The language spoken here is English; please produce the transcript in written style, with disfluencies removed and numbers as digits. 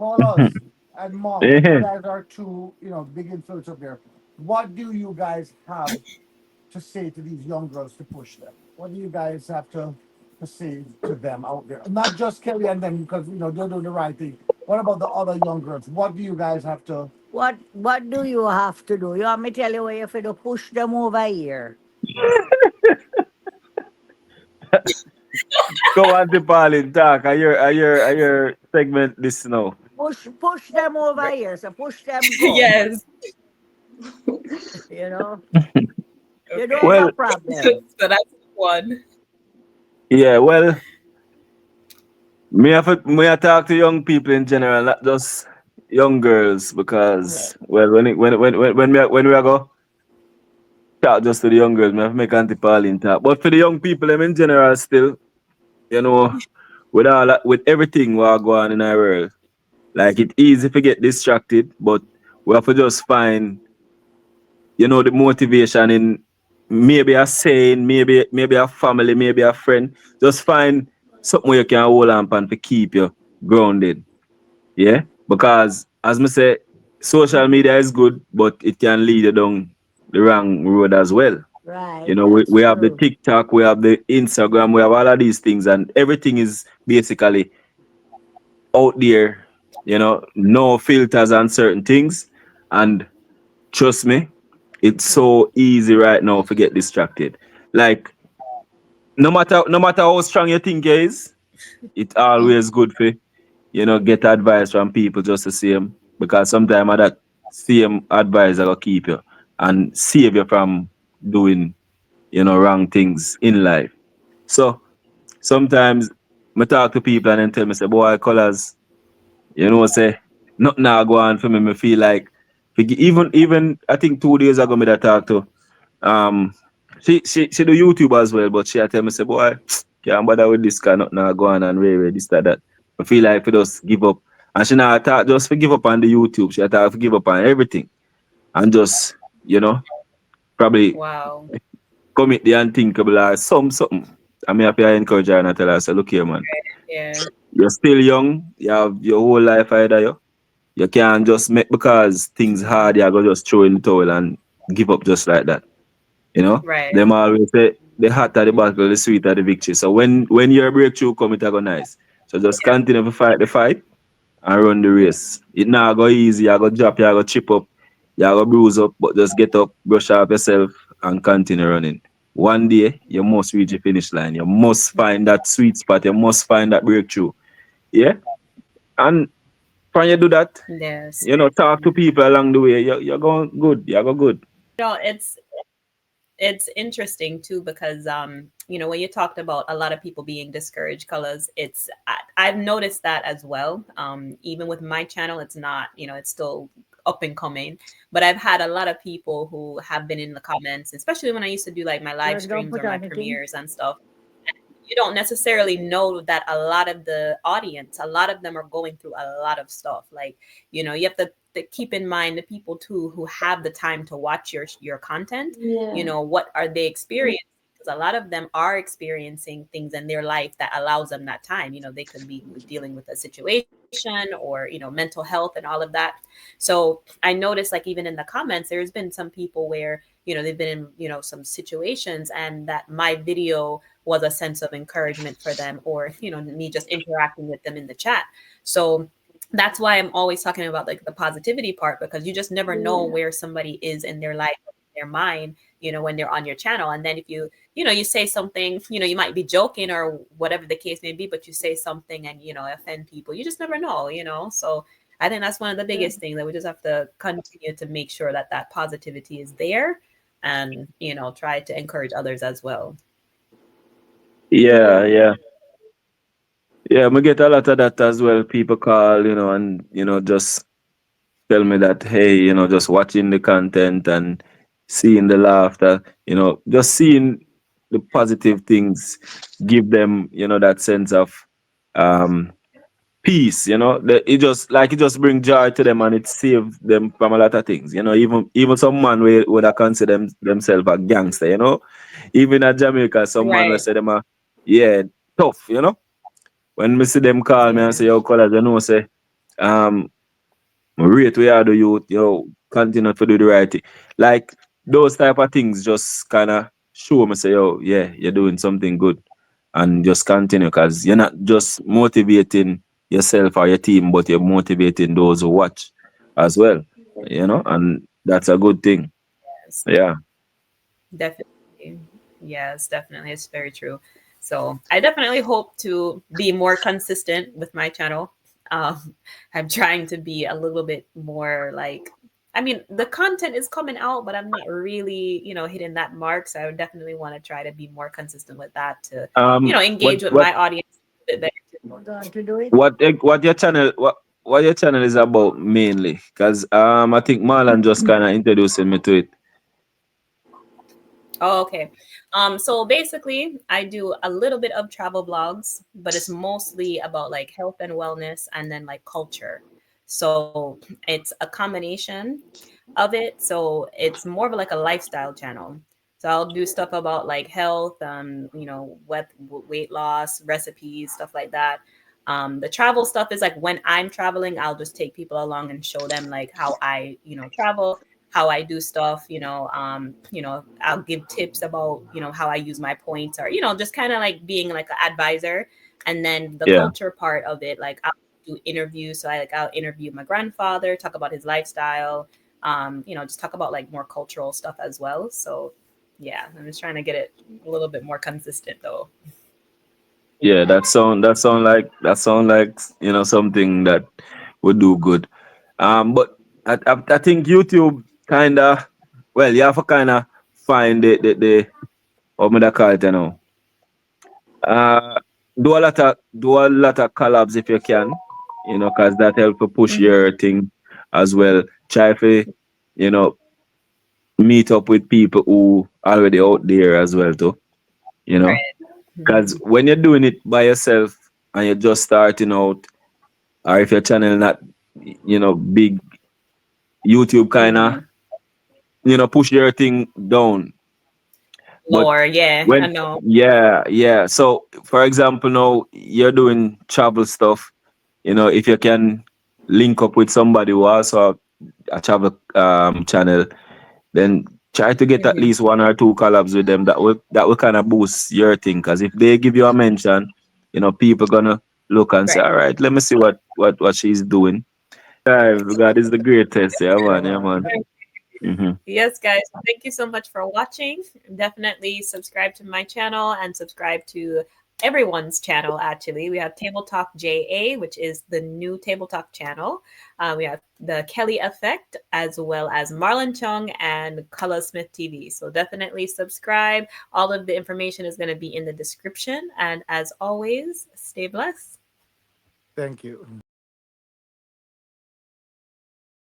Colaz and Mom, you Yeah. guys are two, big influence up there. What do you guys have to say to these young girls to push them? What do you guys have to say to them out there? Not just Kelly and them, because they're doing the right thing. What about the other young girls? What do you guys have to? What do you have to do? You want me tell you what you have to push them over here. Come on, the Pauline, talk. Are your segment this now? Push them over here. So push them go. Yes. You know? You don't Okay. have a Well, problem. So that's one. yeah, well, me I talk to young people in general, not just young girls, Yeah. because well, when we are go talk just to the young girls, me have to make Auntie Pauline talk. But for the young people, them in general, still, you know, with everything what go on in our world, like it's easy to get distracted, but we have to just find, the motivation in maybe a saying, maybe a family, maybe a friend. Just find something where you can hold on and to keep you grounded. Yeah, because as me say, social media is good, but it can lead you down the wrong road as well. Right. We, That's we have the true. TikTok, we have the Instagram, we have all of these things, and everything is basically out there. No filters on certain things, and trust me, it's so easy right now to get distracted. Like no matter how strong you think you is, it's always good for get advice from people just the same. Because sometimes that same advice that will keep you and save you from doing, wrong things in life. So sometimes I talk to people and then tell me, say, boy, colors, say, nothing now go on for me. Me feel like even I think 2 days ago me that talk to um she do YouTube as well, but she a tell me say, boy, can't bother with this kind of now go on and way this that. I feel like we just give up. And she now talk just for give up on the YouTube. She talk for give up on everything. And just, probably Wow. commit the unthinkable or something. I mean, I have to encourage her and I tell her, say, look here, man. Yeah. You're still young. You have your whole life ahead of you. You can't just make because things hard, you're gonna just throw in the towel and give up just like that. You know? Right. Them always say the hotter the battle, the sweeter the victory. So when your breakthrough come, it go nice. So just Yeah. continue to fight the fight and run the race. It not go easy, you go drop, you go chip up, you go bruise up, but just get up, brush off yourself and continue running. One day you must reach the finish line. You must find that sweet spot, you must find that breakthrough. Yeah? And when you do that, Yes. talk to people along the way, you're going good, you go good. It's interesting too because when you talked about a lot of people being discouraged colors, I've noticed that as well. Even with my channel, it's not, it's still up and coming, but I've had a lot of people who have been in the comments, especially when I used to do like my live George, don't streams put or my anything. premieres and stuff. You don't necessarily know that a lot of the audience, a lot of them are going through a lot of stuff. Like, you have to keep in mind the people too who have the time to watch your content. Yeah. What are they experiencing? Because a lot of them are experiencing things in their life that allows them that time. They could be dealing with a situation or mental health and all of that. So I noticed, like, even in the comments, there's been some people where they've been in some situations, and that my video was a sense of encouragement for them, or me just interacting with them in the chat. So that's why I'm always talking about like the positivity part, because you just never know Yeah. where somebody is in their life, in their mind, when they're on your channel. And then if you say something, you might be joking or whatever the case may be, but you say something and offend people. You just never know. So I think that's one of the Yeah. biggest things, that we just have to continue to make sure that that positivity is there, and try to encourage others as well. Yeah, Yeah. yeah. Yeah, we get a lot of that as well. People call, and just tell me that, hey, just watching the content and seeing the laughter, just seeing the positive things give them, that sense of um peace, it just bring joy to them and it save them from a lot of things. Even some man would have consider themselves a gangster, Even at Jamaica, some man will Right. say them a yeah, tough. When me see them call me and say, Yes. yo, Colaz, say um rate we are the youth, continue to do the right thing. Like those type of things just kinda show me say, yo, yeah, you're doing something good. And just continue because you're not just motivating yourself or your team, but you're motivating those who watch as well. And that's a good thing. Yes, Yeah. definitely. Yes, definitely. It's very true. So I definitely hope to be more consistent with my channel. Um, I'm trying to be a little bit more like, I mean, the content is coming out, but I'm not really, hitting that mark. So I would definitely want to try to be more consistent with that to, What engage with what my audience a bit better. Hold on to do it. what your channel is about mainly? Because I think Marlon just kind of introducing me to it. Oh, okay. So basically, I do a little bit of travel vlogs, but it's mostly about like health and wellness and then like culture. So it's a combination of it. So it's more of like a lifestyle channel. So I'll do stuff about like health, weight loss, recipes, stuff like that. The travel stuff is like when I'm traveling, I'll just take people along and show them like how I, travel, how I do stuff, I'll give tips about, how I use my points or, just kind of like being like an advisor. And then the Yeah. culture part of it, like I'll do interviews. So I'll interview my grandfather, talk about his lifestyle, just talk about like more cultural stuff as well. So yeah, I'm just trying to get it a little bit more consistent though. Yeah, that sound like something that would do good. But I think YouTube kinda, well, you have to kinda find the what me call it, Uh do a lot of collabs if you can, because that help to push Hmm. your thing as well. Try to, you know, meet up with people who already out there as well too, you know. Right. Because Hmm. when you're doing it by yourself and you're just starting out, or if your channel not, big, YouTube kinda, Hmm. push your thing down. But Lore, yeah, I when know. yeah, yeah. So for example, now you're doing travel stuff, if you can link up with somebody who also have a travel channel, then try to get at Hmm. least one or two collabs with them. That will kind of boost your thing. Because if they give you a mention, people gonna look and say, Right. all right, let me see what she's doing. God is the greatest. Yeah, man. Yeah, man. Hmm. Yes, guys. Thank you so much for watching. Definitely subscribe to my channel and subscribe to everyone's channel. Actually, we have Table Talk JA, which is the new Table Talk channel. We have the Kelly Effect, as well as Marlon Chung and Color Smith TV. So definitely subscribe. All of the information is going to be in the description. And as always, stay blessed. Thank you.